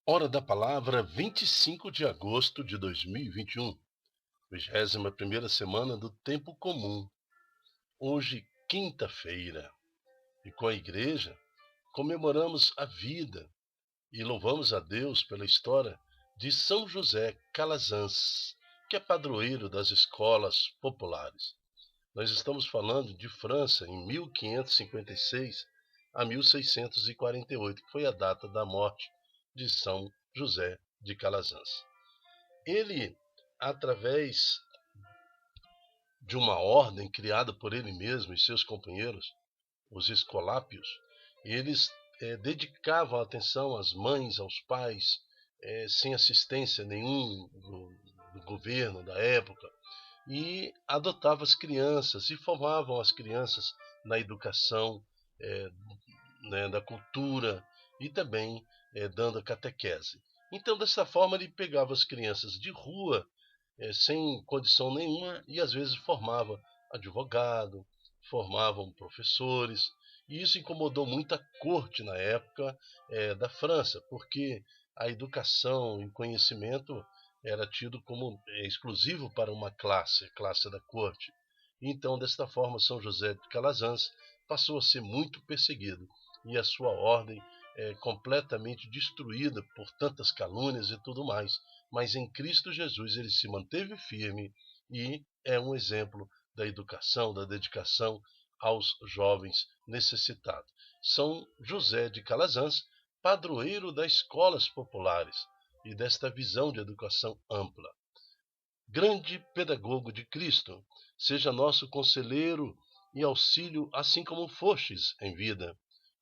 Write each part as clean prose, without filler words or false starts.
Hora da palavra, 25 de agosto de 2021, 21ª semana do tempo comum. Hoje, quinta-feira, e com a igreja comemoramos a vida e louvamos a Deus pela história de São José Calazans, que é padroeiro das escolas populares. Nós estamos falando de França em 1556 a 1648, que foi a data da morte de São José de Calazans. Ele, através de uma ordem criada por ele mesmo e seus companheiros, os escolápios, eles dedicavam atenção às mães, aos pais, sem assistência nenhum do governo da época, e adotavam as crianças e formavam as crianças na educação, é, né, da cultura e também dando a catequese. Então, dessa forma, ele pegava as crianças de rua sem condição nenhuma e às vezes formava advogado, formavam professores. E isso incomodou muito a corte na época da França, porque a educação e o conhecimento era tido como exclusivo para uma classe, a classe da corte. Então, desta forma, São José de Calazans passou a ser muito perseguido e a sua ordem completamente destruída por tantas calúnias e tudo mais. Mas em Cristo Jesus ele se manteve firme e é um exemplo da educação, da dedicação aos jovens necessitados. São José de Calazans, padroeiro das escolas populares e desta visão de educação ampla. Grande pedagogo de Cristo, seja nosso conselheiro e auxílio, assim como fostes em vida.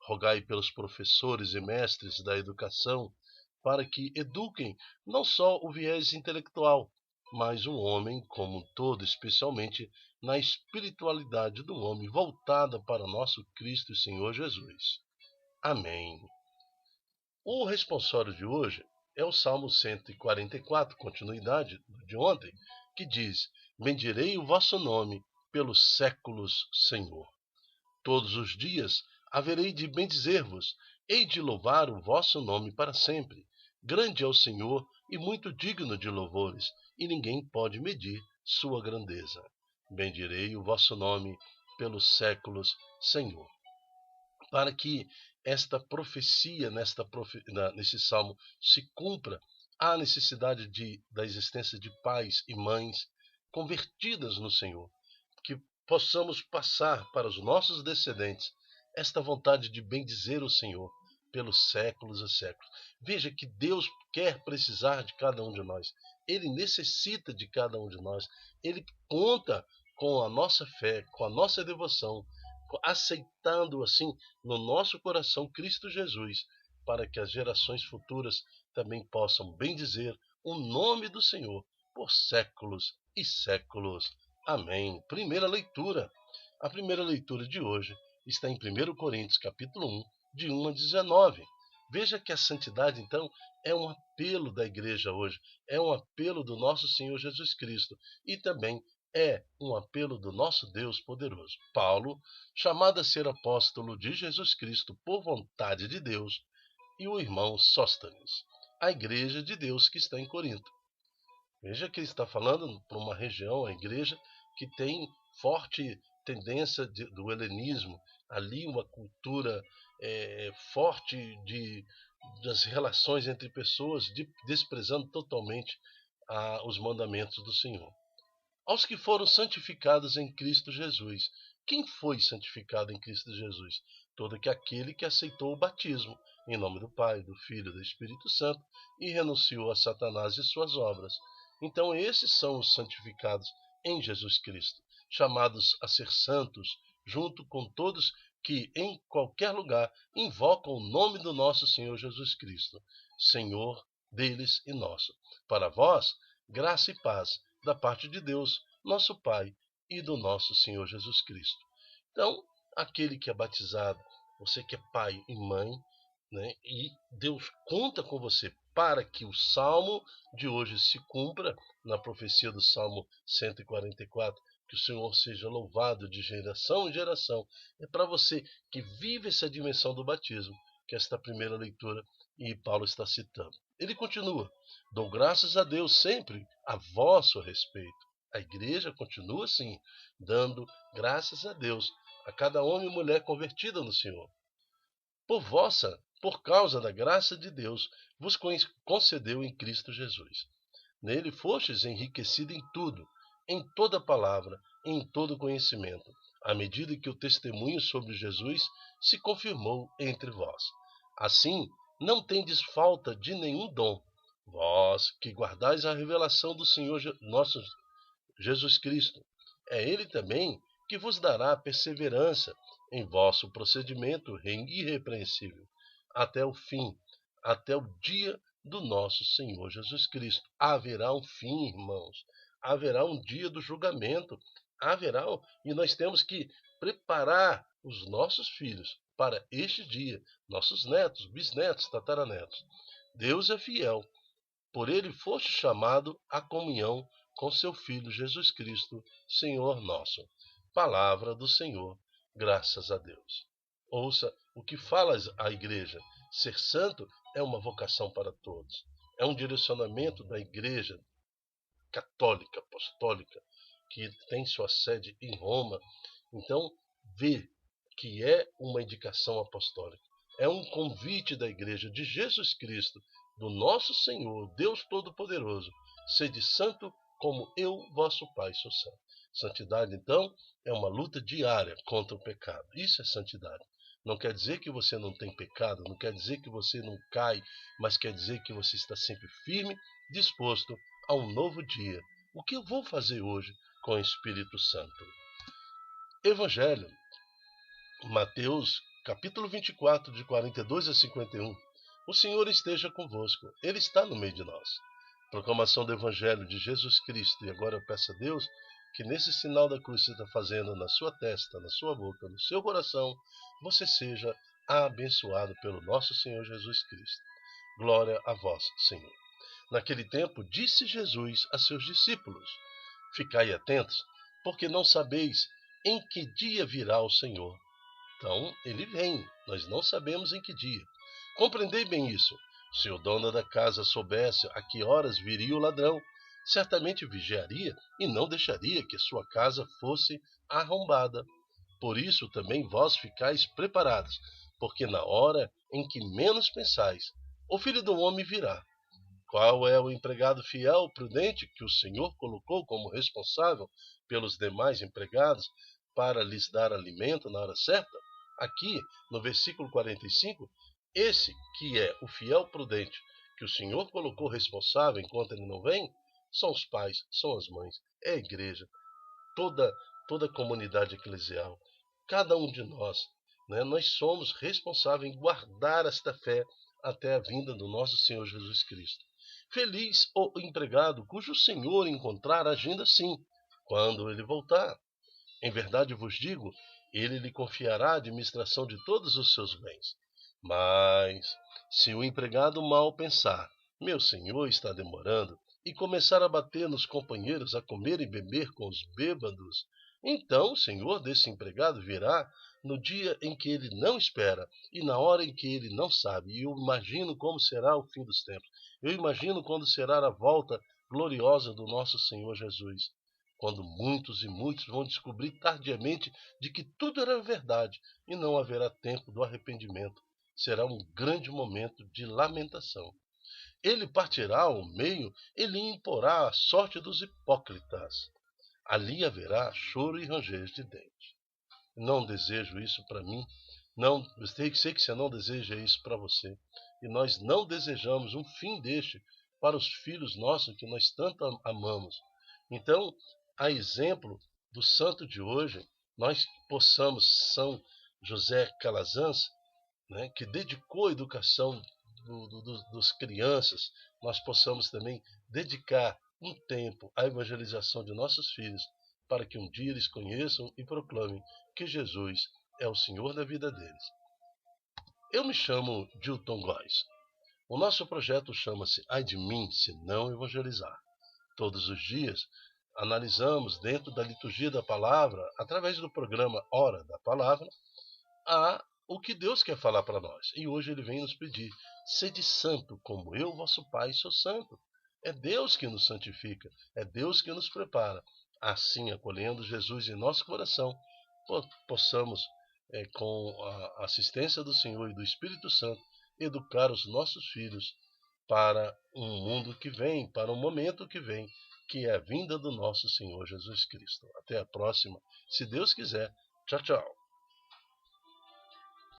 Rogai pelos professores e mestres da educação, para que eduquem não só o viés intelectual, mas o homem como um todo, especialmente na espiritualidade do homem voltada para nosso Cristo e Senhor Jesus. Amém. O responsório de hoje é o Salmo 144, continuidade de ontem, que diz: Bendirei o vosso nome pelos séculos, Senhor. Todos os dias haverei de bendizer-vos, hei de louvar o vosso nome para sempre. Grande é o Senhor e muito digno de louvores, e ninguém pode medir sua grandeza. Bendirei o vosso nome pelos séculos, Senhor. Para que esta profecia nesse salmo se cumpra, há necessidade da existência de pais e mães convertidas no Senhor, que possamos passar para os nossos descendentes esta vontade de bendizer o Senhor pelos séculos e séculos. Veja que Deus quer precisar de cada um de nós. Ele necessita de cada um de nós. Ele conta com a nossa fé, com a nossa devoção, aceitando assim no nosso coração Cristo Jesus, para que as gerações futuras também possam bendizer o nome do Senhor por séculos e séculos. Amém. Primeira leitura. A primeira leitura de hoje está em 1 Coríntios, capítulo 1, de 1 a 19. Veja que a santidade, então, é um apelo da igreja hoje, é um apelo do nosso Senhor Jesus Cristo e também é um apelo do nosso Deus poderoso. Paulo, chamado a ser apóstolo de Jesus Cristo por vontade de Deus, e o irmão Sóstenes, a igreja de Deus que está em Corinto. Veja que ele está falando para uma região, a igreja, que tem forte tendência do helenismo, ali uma cultura forte das relações entre pessoas, desprezando totalmente os mandamentos do Senhor. Aos que foram santificados em Cristo Jesus. Quem foi santificado em Cristo Jesus? Todo aquele que aceitou o batismo, em nome do Pai, do Filho e do Espírito Santo, e renunciou a Satanás e suas obras. Então esses são os santificados em Jesus Cristo, chamados a ser santos, junto com todos que em qualquer lugar invocam o nome do nosso Senhor Jesus Cristo, Senhor deles e nosso. Para vós, graça e paz da parte de Deus, nosso Pai, e do nosso Senhor Jesus Cristo. Então, aquele que é batizado, você que é pai e mãe, né, e Deus conta com você para que o salmo de hoje se cumpra na profecia do Salmo 144, que o Senhor seja louvado de geração em geração. É para você que vive essa dimensão do batismo, que esta primeira leitura e Paulo está citando. Ele continua: dou graças a Deus sempre a vosso respeito. A igreja continua assim, dando graças a Deus a cada homem e mulher convertida no Senhor. Por causa da graça de Deus, vos concedeu em Cristo Jesus. Nele fostes enriquecido em tudo, em toda palavra, em todo conhecimento, à medida que o testemunho sobre Jesus se confirmou entre vós. Assim, não tendes falta de nenhum dom, vós que guardais a revelação do Senhor nosso Jesus Cristo. É Ele também que vos dará perseverança em vosso procedimento irrepreensível, até o fim, até o dia do nosso Senhor Jesus Cristo. Haverá um fim, irmãos. Haverá um dia do julgamento. E nós temos que preparar os nossos filhos para este dia, nossos netos, bisnetos, tataranetos. Deus é fiel. Por ele foste chamado à comunhão com seu Filho Jesus Cristo, Senhor nosso. Palavra do Senhor, graças a Deus. Ouça o que fala a igreja. Ser santo é uma vocação para todos. É um direcionamento da igreja católica, apostólica, que tem sua sede em Roma. Então, vê que é uma indicação apostólica. É um convite da igreja de Jesus Cristo, do nosso Senhor, Deus Todo-Poderoso. Sede santo como eu, vosso Pai, sou santo. Santidade, então, é uma luta diária contra o pecado. Isso é santidade. Não quer dizer que você não tem pecado, não quer dizer que você não cai, mas quer dizer que você está sempre firme, disposto a um novo dia. O que eu vou fazer hoje com o Espírito Santo? Evangelho, Mateus, capítulo 24, de 42 a 51. O Senhor esteja convosco. Ele está no meio de nós. Proclamação do Evangelho de Jesus Cristo. E agora eu peço a Deus que nesse sinal da cruz que você está fazendo na sua testa, na sua boca, no seu coração, você seja abençoado pelo nosso Senhor Jesus Cristo. Glória a vós, Senhor. Naquele tempo, disse Jesus a seus discípulos: ficai atentos, porque não sabeis em que dia virá o Senhor. Então, ele vem, nós não sabemos em que dia. Compreendei bem isso. Se o dono da casa soubesse a que horas viria o ladrão, certamente vigiaria e não deixaria que sua casa fosse arrombada. Por isso também vós ficais preparados, porque na hora em que menos pensais, o Filho do Homem virá. Qual é o empregado fiel, prudente, que o Senhor colocou como responsável pelos demais empregados para lhes dar alimento na hora certa? Aqui, no versículo 45, esse que é o fiel prudente que o Senhor colocou responsável enquanto ele não vem, são os pais, são as mães, é a igreja, toda a comunidade eclesial, cada um de nós. Nós somos responsáveis em guardar esta fé até a vinda do nosso Senhor Jesus Cristo. Feliz o empregado cujo Senhor encontrar agindo assim, quando ele voltar. Em verdade vos digo, ele lhe confiará a administração de todos os seus bens. Mas, se o empregado mal pensar, meu senhor está demorando, e começar a bater nos companheiros, a comer e beber com os bêbados, então o senhor desse empregado virá no dia em que ele não espera e na hora em que ele não sabe. E eu imagino como será o fim dos tempos. Eu imagino quando será a volta gloriosa do nosso Senhor Jesus, quando muitos e muitos vão descobrir tardiamente de que tudo era verdade e não haverá tempo do arrependimento. Será um grande momento de lamentação. Ele partirá ao meio, ele imporá a sorte dos hipócritas. Ali haverá choro e ranger de dentes. Não desejo isso para mim. Não, eu sei que você não deseja isso para você. E nós não desejamos um fim deste para os filhos nossos que nós tanto amamos. Então, a exemplo do santo de hoje, nós possamos, São José Calazans, que dedicou a educação dos crianças, nós possamos também dedicar um tempo à evangelização de nossos filhos, para que um dia eles conheçam e proclamem que Jesus é o Senhor da vida deles. Eu me chamo Dilton Góes. O nosso projeto chama-se Ai de mim se não evangelizar. Todos os dias analisamos dentro da liturgia da palavra, através do programa Hora da Palavra, o que Deus quer falar para nós. E hoje ele vem nos pedir: sede santo, como eu, vosso Pai, sou santo. É Deus que nos santifica, é Deus que nos prepara. Assim, acolhendo Jesus em nosso coração, possamos, com a assistência do Senhor e do Espírito Santo, educar os nossos filhos para um mundo que vem, para um momento que vem, que é a vinda do nosso Senhor Jesus Cristo. Até a próxima, se Deus quiser. Tchau, tchau.